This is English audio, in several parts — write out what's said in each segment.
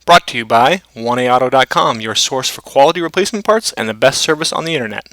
Brought to you by 1AAuto.com, your source for quality replacement parts and the best service on the internet.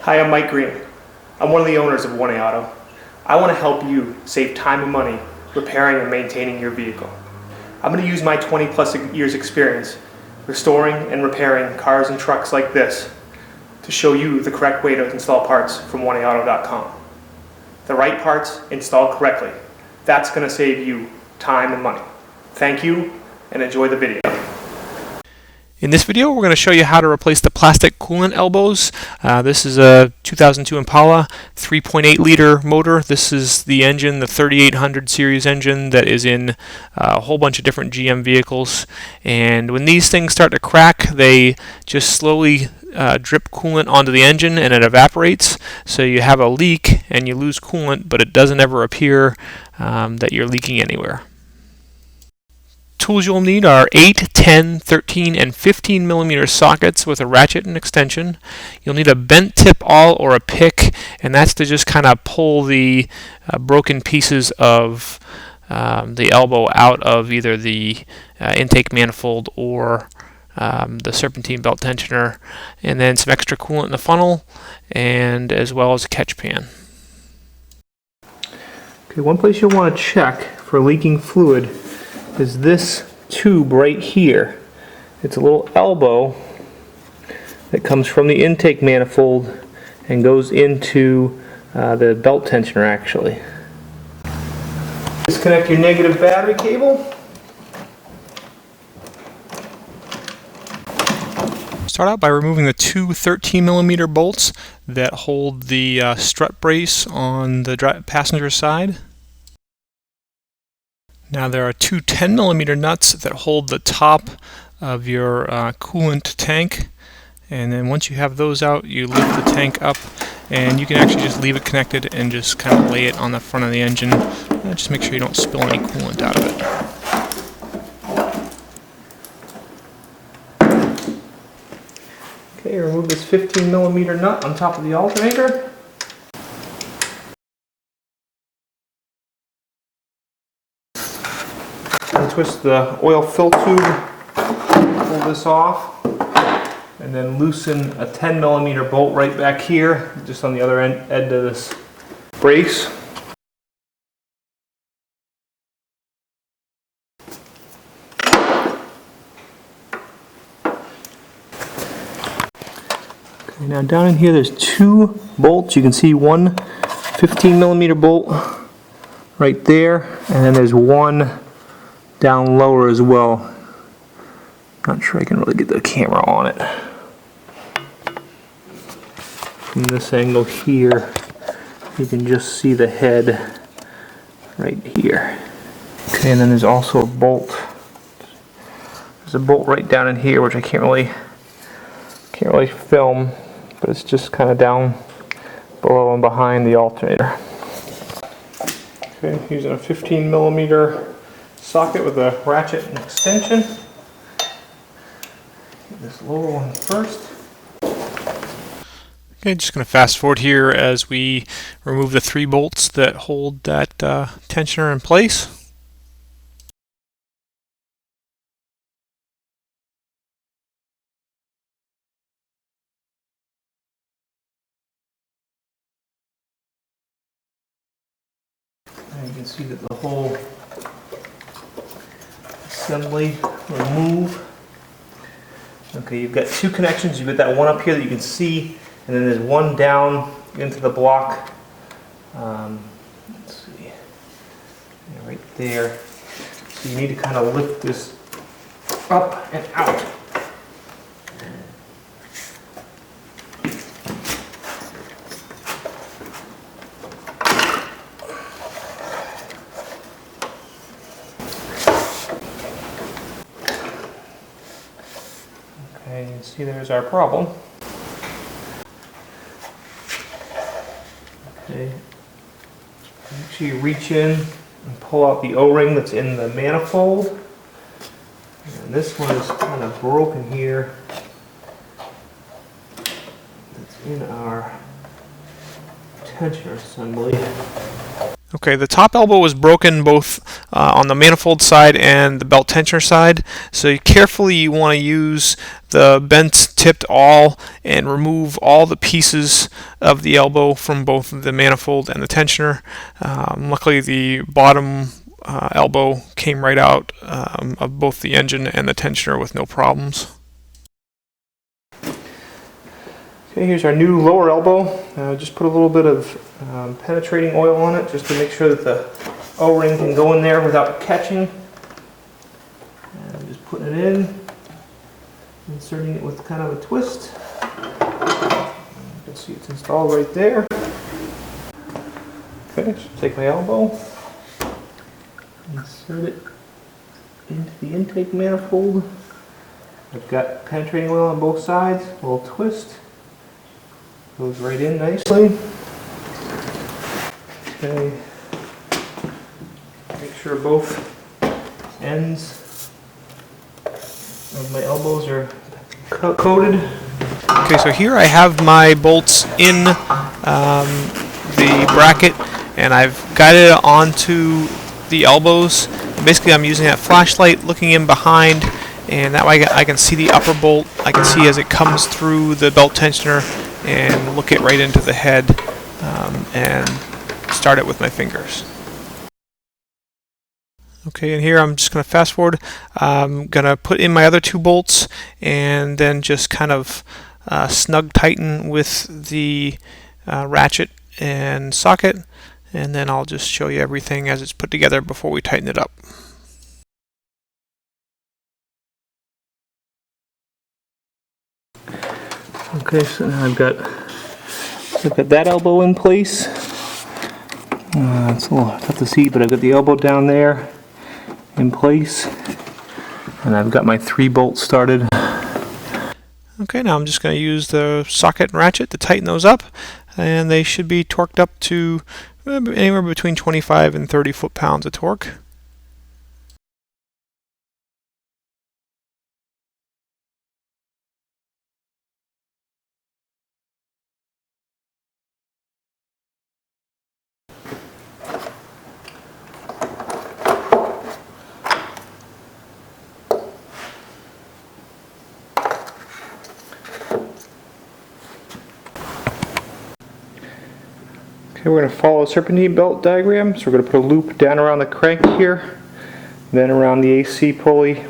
Hi, I'm Mike Green. I'm one of the owners of 1A Auto. I want to help you save time and money repairing and maintaining your vehicle. I'm going to use my 20+ years experience restoring and repairing cars and trucks like this to show you the correct way to install parts from 1AAuto.com. The right parts installed correctly. That's going to save you time and money. Thank you and enjoy the video. In this video, we're going to show you how to replace the plastic coolant elbows. This is a 2002 Impala 3.8 liter motor. This is the engine, the 3800 series engine that is in a whole bunch of different GM vehicles. And when these things start to crack, they just slowly drip coolant onto the engine and it evaporates. So you have a leak and you lose coolant, but it doesn't ever appear that you're leaking anywhere. Tools you'll need are 8, 10, 13, and 15 millimeter sockets with a ratchet and extension. You'll need a bent tip awl or a pick, and that's to just kind of pull the broken pieces of the elbow out of either the intake manifold or the serpentine belt tensioner, and then some extra coolant in the funnel, and as well as a catch pan. Okay, one place you'll want to check for leaking fluid is this tube right here. It's a little elbow that comes from the intake manifold and goes into the belt tensioner actually. Disconnect your negative battery cable. Start out by removing the two 13 millimeter bolts that hold the strut brace on the passenger side. Now there are two 10 millimeter nuts that hold the top of your coolant tank, and then once you have those out, you lift the tank up, and you can actually just leave it connected and just kind of lay it on the front of the engine. Just make sure you don't spill any coolant out of it. Okay, remove this 15 millimeter nut on top of the alternator. And twist the oil fill tube, pull this off, and then loosen a 10 millimeter bolt right back here, just on the other end of this brace. Okay, now down in here there's two bolts. You can see one 15 millimeter bolt right there, and then there's one down lower as well. Not sure I can really get the camera on it. From this angle here, you can just see the head right here. Okay, and then there's also a bolt. There's a bolt right down in here, which I can't really film, but it's just kind of down below and behind the alternator. Okay, using a 15 millimeter socket with a ratchet and extension. Get this lower one first. Okay, just going to fast forward here as we remove the three bolts that hold that tensioner in place. And you can see that the whole assembly will move. Okay, you've got two connections. You've got that one up here that you can see, and then there's one down into the block. Let's see, yeah, right there. So you need to kind of lift this up and out. Okay, you can see there's our problem. Okay, make sure you reach in and pull out the O-ring that's in the manifold. And this one is kind of broken here. It's in our tensioner assembly. Okay, the top elbow was broken both on the manifold side and the belt tensioner side, so you carefully want to use the bent tipped awl and remove all the pieces of the elbow from both the manifold and the tensioner. Luckily the bottom elbow came right out of both the engine and the tensioner with no problems. Okay, here's our new lower elbow. Just put a little bit of penetrating oil on it just to make sure that the O-ring can go in there without catching. And just putting it in, inserting it with kind of a twist. You can see it's installed right there. Okay, so take my elbow, insert it into the intake manifold. I've got penetrating oil on both sides, a little twist. Goes right in nicely. Okay. Make sure both ends of my elbows are coated. Okay, so here I have my bolts in the bracket, and I've guided it onto the elbows. Basically, I'm using that flashlight looking in behind, and that way I can see the upper bolt. I can see as it comes through the belt tensioner and look it right into the head and start it with my fingers. Okay, and here I'm just going to fast forward. I'm going to put in my other two bolts and then just kind of snug tighten with the ratchet and socket, and then I'll just show you everything as it's put together before we tighten it up. Okay, so now I've got that elbow in place. It's a little tough to see, but I've got the elbow down there in place, and I've got my 3 bolts started. Okay, now I'm just going to use the socket and ratchet to tighten those up, and they should be torqued up to anywhere between 25 and 30 foot-pounds of torque. Okay, we're going to follow a serpentine belt diagram. So we're going to put a loop down around the crank here, then around the AC pulley,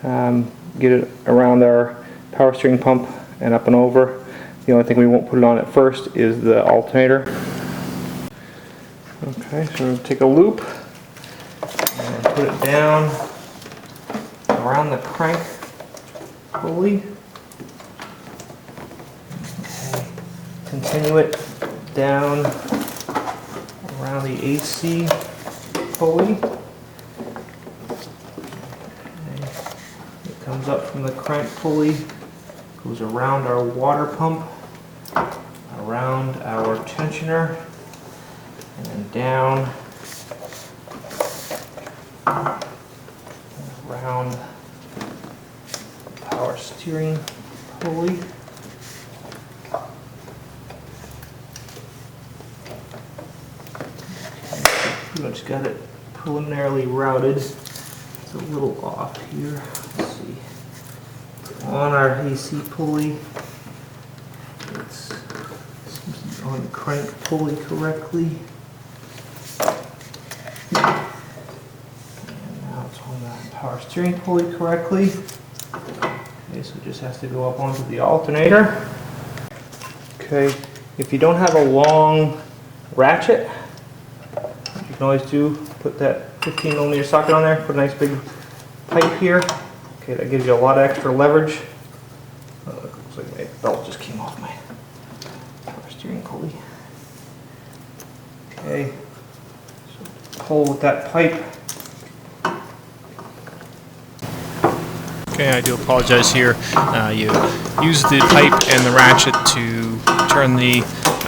get it around our power steering pump and up and over. The only thing we won't put it on at first is the alternator. Okay, so we're going to take a loop and put it down around the crank pulley. Okay, continue it down around the AC pulley. Okay. It comes up from the crank pulley, goes around our water pump, around our tensioner, and then down around the power steering pulley. Pretty much got it preliminarily routed. It's a little off here. Let's see. On our AC pulley, it's seems to be on the crank pulley correctly. And now it's on the power steering pulley correctly. Okay, so it just has to go up onto the alternator. Okay, if you don't have a long ratchet, you can always put that 15mm socket on there, put a nice big pipe here. Okay, that gives you a lot of extra leverage. Looks like my belt just came off my power steering pulley. Okay, so pull with that pipe. Okay, I do apologize here. You use the pipe and the ratchet to turn the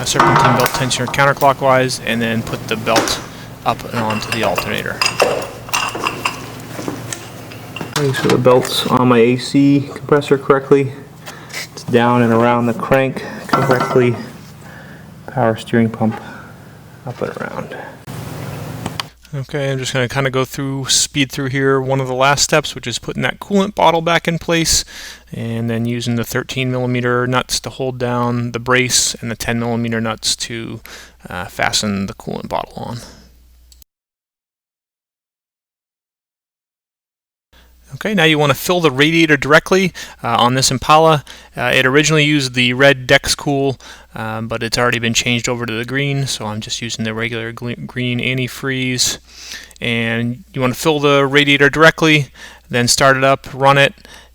serpentine belt tensioner counterclockwise and then put the belt up and onto the alternator. Make sure the belt's on my AC compressor correctly. It's down and around the crank correctly. Power steering pump up and around. Okay, I'm just going to kind of speed through here one of the last steps, which is putting that coolant bottle back in place, and then using the 13mm nuts to hold down the brace and the 10mm nuts to fasten the coolant bottle on. Okay, now you want to fill the radiator directly on this Impala. It originally used the red Dexcool, but it's already been changed over to the green, so I'm just using the regular green antifreeze. And you want to fill the radiator directly, then start it up, run it,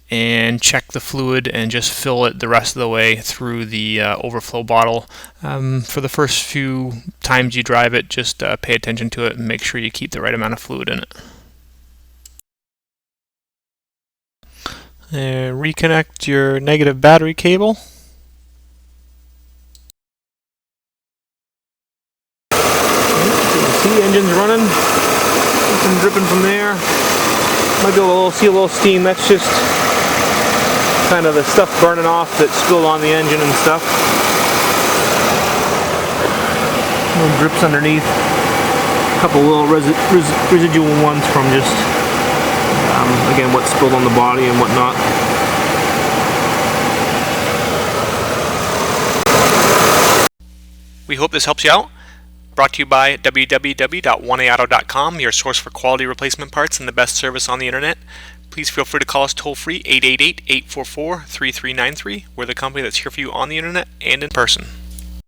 and check the fluid and just fill it the rest of the way through the overflow bottle. For the first few times you drive it, just pay attention to it and make sure you keep the right amount of fluid in it. Reconnect your negative battery cable. See, engine's running. Something dripping from there. Might be see a little steam. That's just kind of the stuff burning off that spilled on the engine and stuff. Little drips underneath. A couple little residual ones from just again, what spilled on the body and whatnot. We hope this helps you out. Brought to you by www.oneauto.com, your source for quality replacement parts and the best service on the internet. Please feel free to call us toll-free 888-844-3393. We're the company that's here for you on the internet and in person.